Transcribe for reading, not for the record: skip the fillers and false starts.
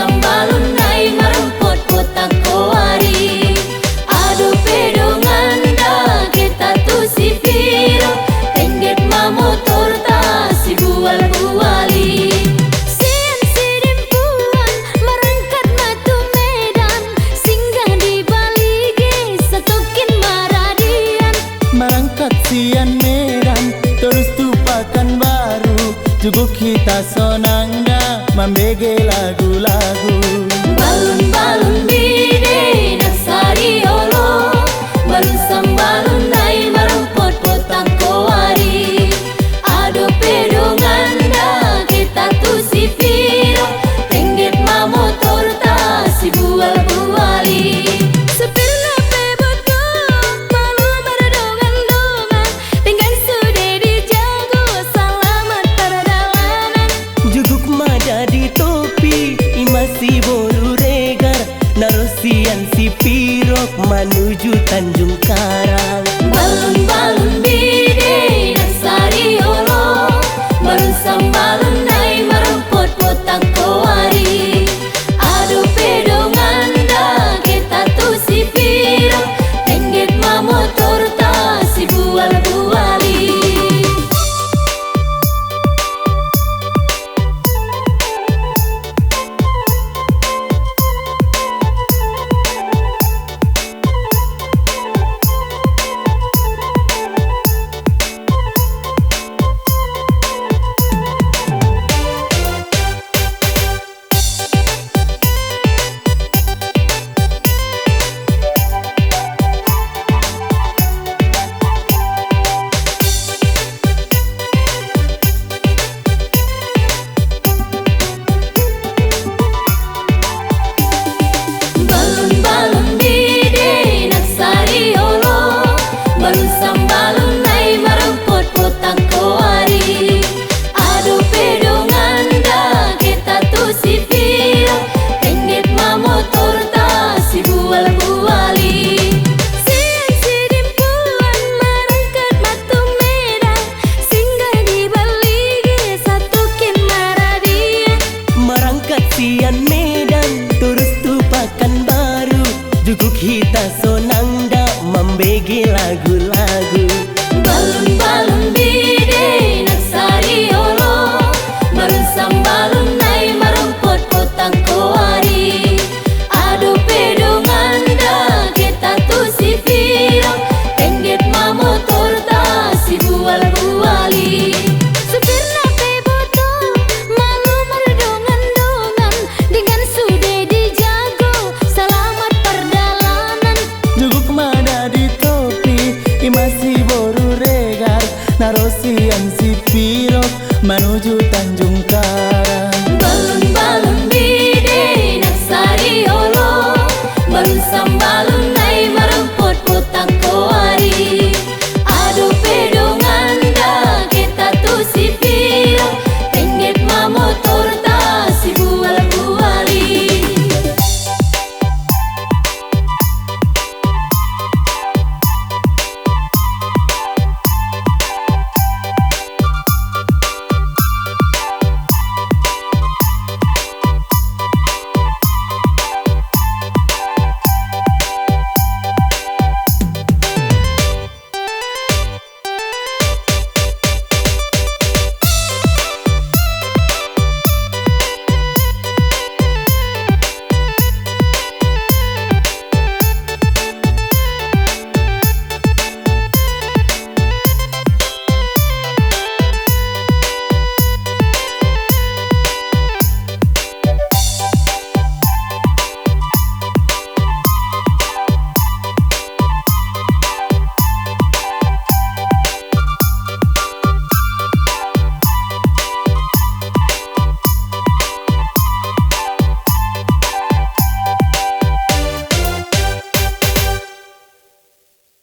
sambalun nai marompot potang kowari. Adope donganda KETA tu SIPIROK, tengget mamotor ta SIBUAL-BUALI. SIAN SIDIMPUAN marangkat matu MEDAN, singgah di BALIGE SANTONGKIN maradian. Marangkat SIAN MEDAN, terus tupakan baru, juguk kita sonangga membege lagu-lagu. Balun-Balun Bide nak SARI olo, balun sambalun nai marompot potang kowari. Adope donganda KETA tu SIPIROK, tengget mamotor ta SIBUAL-BUALI. Sepirna pebodo malu MARDONGAN-DONGAN, dengan sude dijago selamat perjalanan. Juguk mada di topi, imasi boru regar, Nasution SIPIROK menuju Tanjung Karang. Balun-Balun Bide nak SARI olo, balun sambalun nai marompot potang kowari. Adope donganda KETA tu SIPIROK, tengget mamotor ta SIBUAL-BUALI. Balun-Balun Bide nak SARI olo, balun sambalun nai marompot potang kowari. Adope donganda KETA tu SIPIROK, tengget mamotor ta SIBUAL-BUALI. SIAN SIDIMPUAN marangkat matu MEDAN, singgah di BALIGE SANTONGKIN maradian. Marangkat SIAN MEDAN, terus tupakan baru, juguk kita